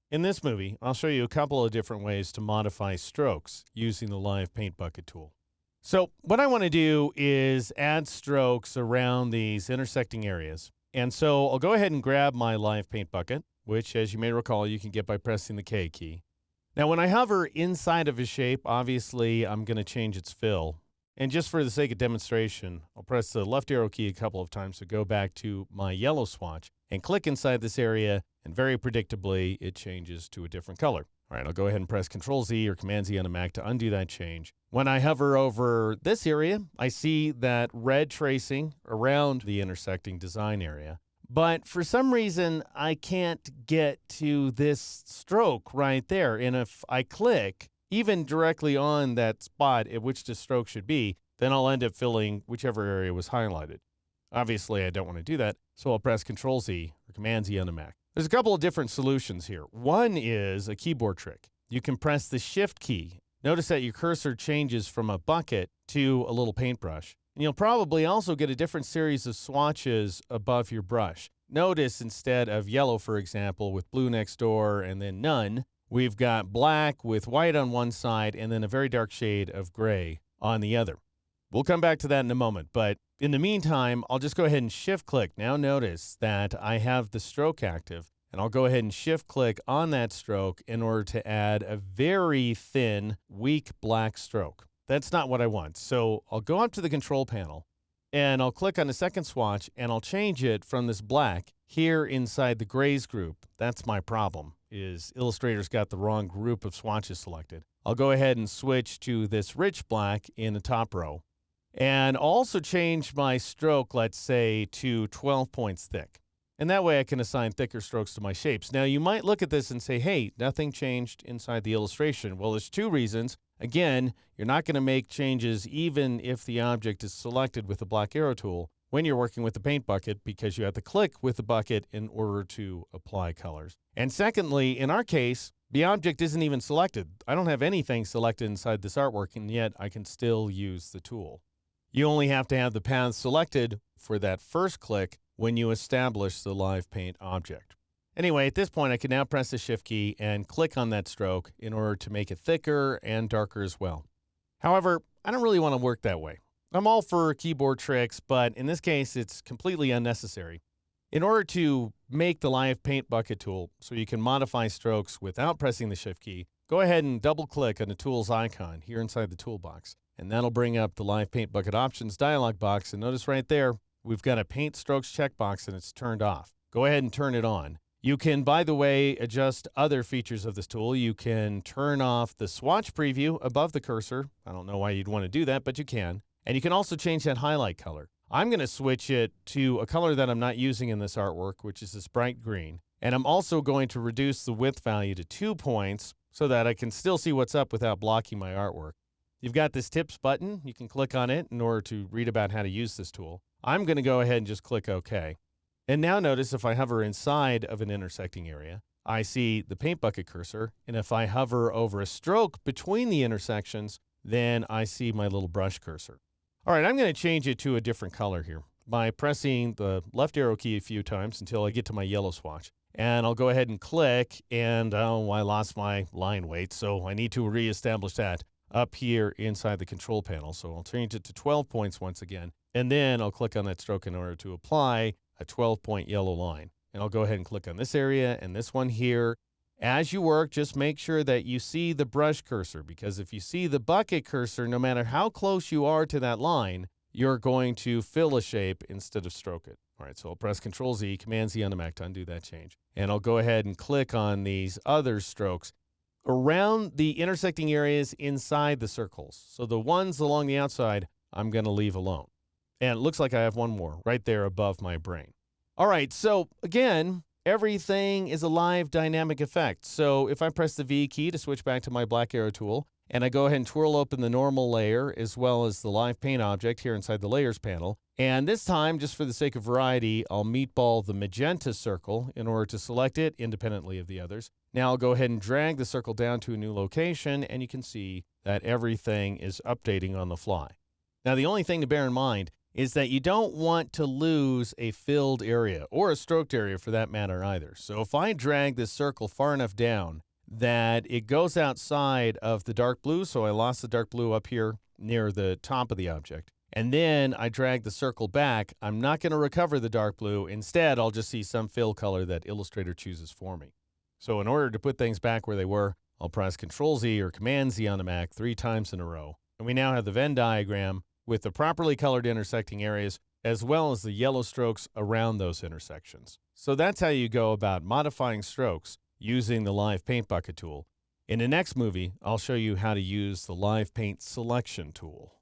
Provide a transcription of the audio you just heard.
In this movie, I'll show you a couple of different ways to modify strokes using the Live Paint Bucket tool. So what I want to do is add strokes around these intersecting areas. And so I'll go ahead and grab my Live Paint Bucket, which, as you may recall, you can get by pressing the K key. Now, when I hover inside of a shape, obviously I'm going to change its fill. And just for the sake of demonstration, I'll press the left arrow key a couple of times to go back to my yellow swatch and click inside this area, and very predictably, it changes to a different color. All right, I'll go ahead and press Control-Z or Command-Z on a Mac to undo that change. When I hover over this area, I see that red tracing around the intersecting design area. But for some reason, I can't get to this stroke right there. And if I click even directly on that spot at which the stroke should be, then I'll end up filling whichever area was highlighted. Obviously, I don't want to do that, so I'll press Control-Z or Command-Z on the Mac. There's a couple of different solutions here. One is a keyboard trick. You can press the Shift key. Notice that your cursor changes from a bucket to a little paintbrush. And you'll probably also get a different series of swatches above your brush. Notice instead of yellow, for example, with blue next door and then none, we've got black with white on one side and then a very dark shade of gray on the other. We'll come back to that in a moment, but in the meantime, I'll just go ahead and shift-click. Now notice that I have the stroke active, and I'll go ahead and shift-click on that stroke in order to add a very thin, weak black stroke. That's not what I want. So I'll go up to the control panel, and I'll click on the second swatch, and I'll change it from this black here inside the grays group. That's my problem, is Illustrator's got the wrong group of swatches selected. I'll go ahead and switch to this rich black in the top row. And also change my stroke, let's say, to 12 points thick. And that way I can assign thicker strokes to my shapes. Now, you might look at this and say, hey, nothing changed inside the illustration. Well, there's two reasons. Again, you're not going to make changes even if the object is selected with the black arrow tool when you're working with the paint bucket, because you have to click with the bucket in order to apply colors. And secondly, in our case, the object isn't even selected. I don't have anything selected inside this artwork, and yet I can still use the tool. You only have to have the path selected for that first click when you establish the Live Paint object. Anyway, at this point, I can now press the Shift key and click on that stroke in order to make it thicker and darker as well. However, I don't really want to work that way. I'm all for keyboard tricks, but in this case, it's completely unnecessary. In order to make the Live Paint Bucket tool so you can modify strokes without pressing the Shift key, go ahead and double-click on the tool's icon here inside the toolbox. And that'll bring up the Live Paint Bucket Options dialog box. And notice right there, we've got a Paint Strokes checkbox and it's turned off. Go ahead and turn it on. You can, by the way, adjust other features of this tool. You can turn off the swatch preview above the cursor. I don't know why you'd want to do that, but you can. And you can also change that highlight color. I'm going to switch it to a color that I'm not using in this artwork, which is this bright green. And I'm also going to reduce the width value to 2 points so that I can still see what's up without blocking my artwork. You've got this tips button. You can click on it in order to read about how to use this tool. I'm going to go ahead and just click OK. And now notice if I hover inside of an intersecting area, I see the paint bucket cursor. And if I hover over a stroke between the intersections, then I see my little brush cursor. All right, I'm going to change it to a different color here by pressing the left arrow key a few times until I get to my yellow swatch. And I'll go ahead and click, and oh, I lost my line weight, so I need to reestablish that up here inside the control panel. So I'll change it to 12 points once again, and then I'll click on that stroke in order to apply a 12-point yellow line. And I'll go ahead and click on this area and this one here. As you work, just make sure that you see the brush cursor, because if you see the bucket cursor, no matter how close you are to that line, you're going to fill a shape instead of stroke it. All right, so I'll press Control-Z, Command-Z on the Mac to undo that change. And I'll go ahead and click on these other strokes around the intersecting areas inside the circles. So the ones along the outside, I'm going to leave alone. And it looks like I have one more right there above my brain. All right, so again, everything is a live dynamic effect. So if I press the V key to switch back to my black arrow tool, and I go ahead and twirl open the normal layer as well as the live paint object here inside the layers panel. And this time, just for the sake of variety, I'll meatball the magenta circle in order to select it independently of the others. Now I'll go ahead and drag the circle down to a new location, and you can see that everything is updating on the fly. Now the only thing to bear in mind is that you don't want to lose a filled area or a stroked area for that matter either. So if I drag this circle far enough down that it goes outside of the dark blue, so I lost the dark blue up here near the top of the object, and then I drag the circle back, I'm not going to recover the dark blue. Instead, I'll just see some fill color that Illustrator chooses for me. So in order to put things back where they were, I'll press Control-Z or Command-Z on the Mac 3 times in a row. And we now have the Venn diagram with the properly colored intersecting areas, as well as the yellow strokes around those intersections. So that's how you go about modifying strokes using the Live Paint Bucket tool. In the next movie, I'll show you how to use the Live Paint Selection tool.